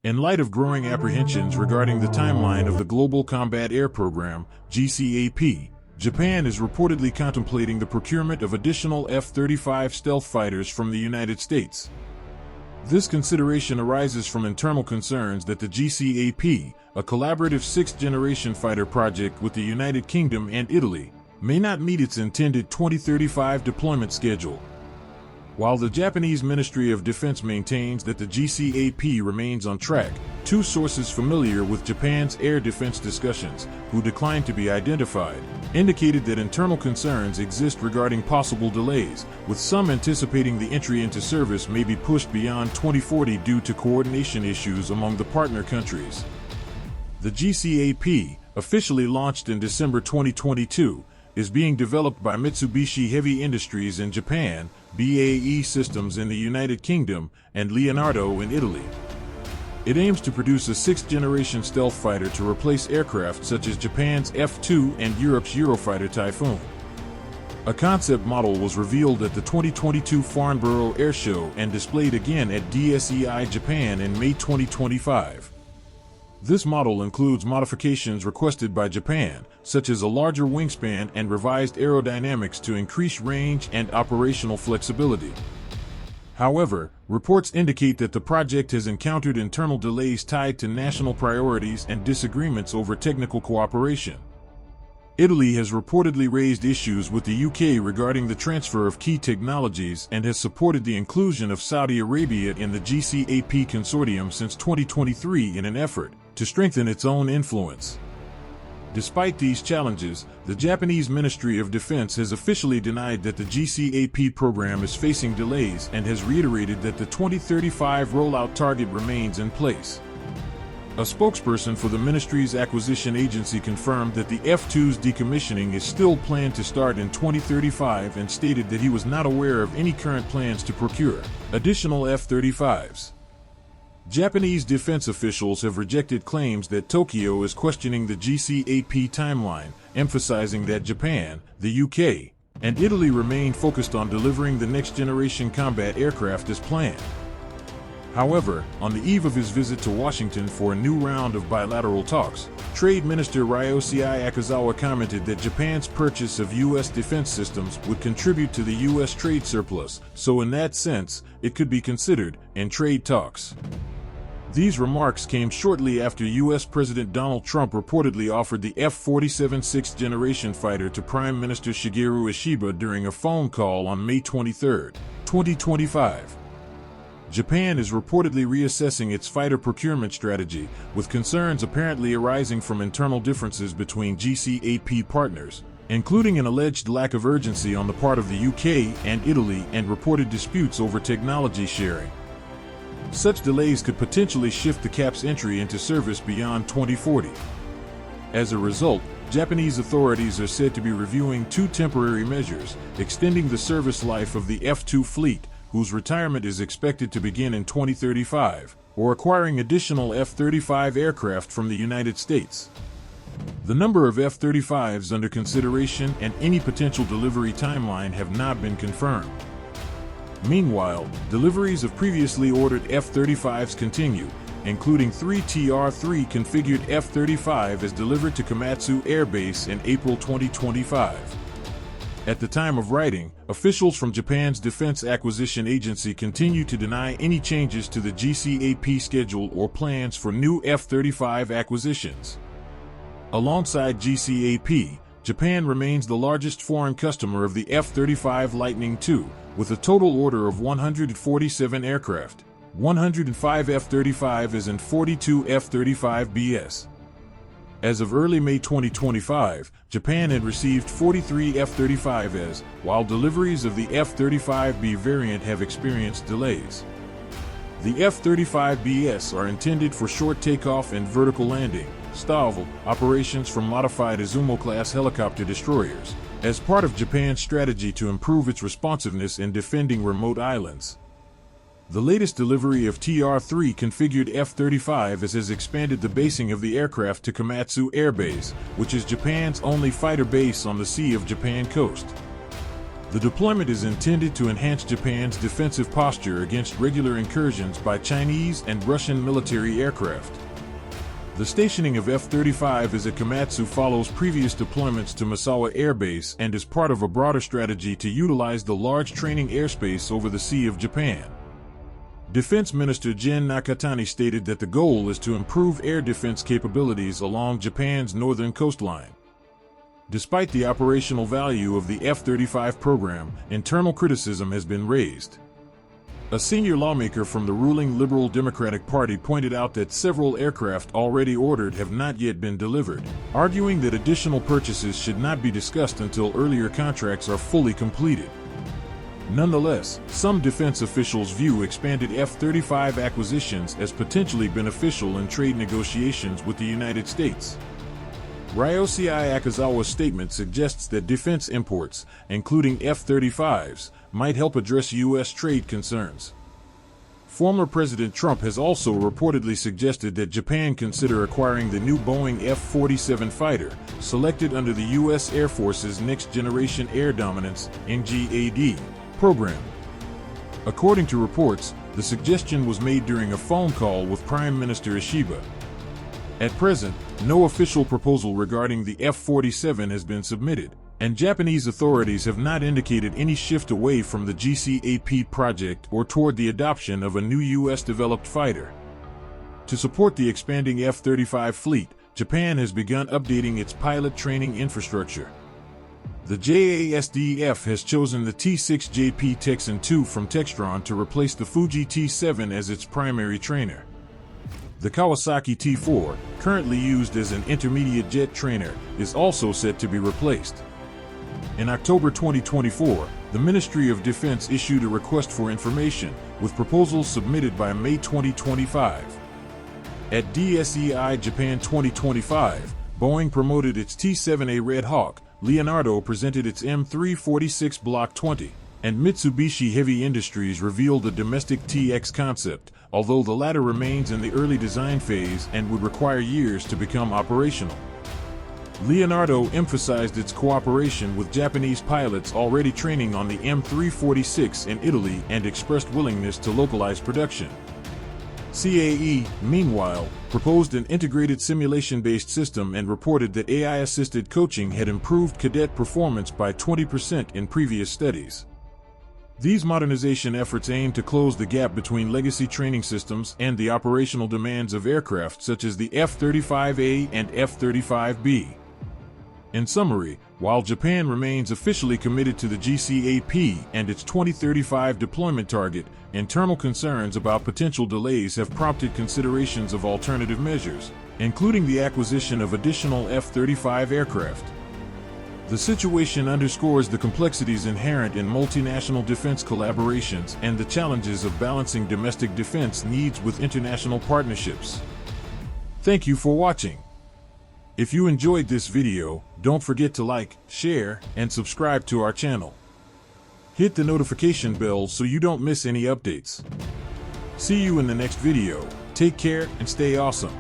In light of growing apprehensions regarding the timeline of the Global Combat Air Program, GCAP, Japan is reportedly contemplating the procurement of additional F-35 stealth fighters from the United States. This consideration arises from internal concerns that the GCAP, a collaborative sixth-generation fighter project with the United Kingdom and Italy, may not meet its intended 2035 deployment schedule. While the Japanese Ministry of Defense maintains that the GCAP remains on track, two sources familiar with Japan's air defense discussions, who declined to be identified, indicated that internal concerns exist regarding possible delays, with some anticipating the entry into service may be pushed beyond 2040 due to coordination issues among the partner countries. The GCAP, officially launched in December 2022, is being developed by Mitsubishi Heavy Industries in Japan, BAE Systems in the United Kingdom, and Leonardo in Italy. It aims to produce a sixth-generation stealth fighter to replace aircraft such as Japan's F-2 and Europe's Eurofighter Typhoon. A concept model was revealed at the 2022 Farnborough Airshow and displayed again at DSEI Japan in May 2025. This model includes modifications requested by Japan, such as a larger wingspan and revised aerodynamics to increase range and operational flexibility. However, reports indicate that the project has encountered internal delays tied to national priorities and disagreements over technical cooperation. Italy has reportedly raised issues with the UK regarding the transfer of key technologies and has supported the inclusion of Saudi Arabia in the GCAP consortium since 2023 in an effort to strengthen its own influence. Despite these challenges, the Japanese Ministry of Defense has officially denied that the GCAP program is facing delays and has reiterated that the 2035 rollout target remains in place. A spokesperson for the ministry's acquisition agency confirmed that the F-2's decommissioning is still planned to start in 2035 and stated that he was not aware of any current plans to procure additional F-35s. Japanese defense officials have rejected claims that Tokyo is questioning the GCAP timeline, emphasizing that Japan, the UK, and Italy remain focused on delivering the next-generation combat aircraft as planned. However, on the eve of his visit to Washington for a new round of bilateral talks, Trade Minister Ryosei Akazawa commented that Japan's purchase of U.S. defense systems would contribute to the U.S. trade surplus, so in that sense, it could be considered in trade talks. These remarks came shortly after U.S. President Donald Trump reportedly offered the F-47 sixth-generation fighter to Prime Minister Shigeru Ishiba during a phone call on May 23, 2025. Japan is reportedly reassessing its fighter procurement strategy, with concerns apparently arising from internal differences between GCAP partners, including an alleged lack of urgency on the part of the UK and Italy and reported disputes over technology sharing. Such delays could potentially shift the CAP's entry into service beyond 2040. As a result, Japanese authorities are said to be reviewing two temporary measures, extending the service life of the F-2 fleet, whose retirement is expected to begin in 2035, or acquiring additional F-35 aircraft from the United States. The number of F-35s under consideration and any potential delivery timeline have not been confirmed. Meanwhile, deliveries of previously ordered F-35s continue, including 3 TR-3 configured F-35 as delivered to Komatsu Air Base in April 2025. At the time of writing, officials from Japan's Defense Acquisition Agency continue to deny any changes to the GCAP schedule or plans for new F-35 acquisitions. Alongside GCAP, Japan remains the largest foreign customer of the F-35 Lightning II, with a total order of 147 aircraft, 105 F-35s and 42 F-35Bs. As of early May 2025, Japan had received 43 F-35s, while deliveries of the F-35B variant have experienced delays. The F-35Bs are intended for short takeoff and vertical landing, STOVL, operations from modified Izumo-class helicopter destroyers, as part of Japan's strategy to improve its responsiveness in defending remote islands. The latest delivery of TR-3 configured F-35s has expanded the basing of the aircraft to Komatsu Air Base, which is Japan's only fighter base on the Sea of Japan coast. The deployment is intended to enhance Japan's defensive posture against regular incursions by Chinese and Russian military aircraft. The stationing of F-35 as a Komatsu follows previous deployments to Misawa Air Base and is part of a broader strategy to utilize the large training airspace over the Sea of Japan. Defense Minister Gen Nakatani stated that the goal is to improve air defense capabilities along Japan's northern coastline. Despite the operational value of the F-35 program, internal criticism has been raised. A senior lawmaker from the ruling Liberal Democratic Party pointed out that several aircraft already ordered have not yet been delivered, arguing that additional purchases should not be discussed until earlier contracts are fully completed. Nonetheless, some defense officials view expanded F-35 acquisitions as potentially beneficial in trade negotiations with the United States. Ryosuke Akazawa's statement suggests that defense imports, including F-35s, might help address U.S. trade concerns. Former President Trump has also reportedly suggested that Japan consider acquiring the new Boeing F-47 fighter, selected under the U.S. Air Force's Next Generation Air Dominance (NGAD) program. According to reports, the suggestion was made during a phone call with Prime Minister Ishiba. At present, no official proposal regarding the F-47 has been submitted, and Japanese authorities have not indicated any shift away from the GCAP project or toward the adoption of a new U.S.-developed fighter. To support the expanding F-35 fleet, Japan has begun updating its pilot training infrastructure. The JASDF has chosen the T-6JP Texan II from Textron to replace the Fuji T-7 as its primary trainer. The Kawasaki T-4, currently used as an intermediate jet trainer, is also set to be replaced. In October 2024, the Ministry of Defense issued a request for information, with proposals submitted by May 2025. At DSEI Japan 2025, Boeing promoted its T-7A Red Hawk, Leonardo presented its M346 Block 20, and Mitsubishi Heavy Industries revealed the domestic TX concept, although the latter remains in the early design phase and would require years to become operational. Leonardo emphasized its cooperation with Japanese pilots already training on the M346 in Italy and expressed willingness to localize production. CAE, meanwhile, proposed an integrated simulation-based system and reported that AI-assisted coaching had improved cadet performance by 20% in previous studies. These modernization efforts aim to close the gap between legacy training systems and the operational demands of aircraft such as the F-35A and F-35B. In summary, while Japan remains officially committed to the GCAP and its 2035 deployment target, internal concerns about potential delays have prompted considerations of alternative measures, including the acquisition of additional F-35 aircraft. The situation underscores the complexities inherent in multinational defense collaborations and the challenges of balancing domestic defense needs with international partnerships. Thank you for watching. If you enjoyed this video, don't forget to like, share, and subscribe to our channel. Hit the notification bell so you don't miss any updates. See you in the next video. Take care and stay awesome.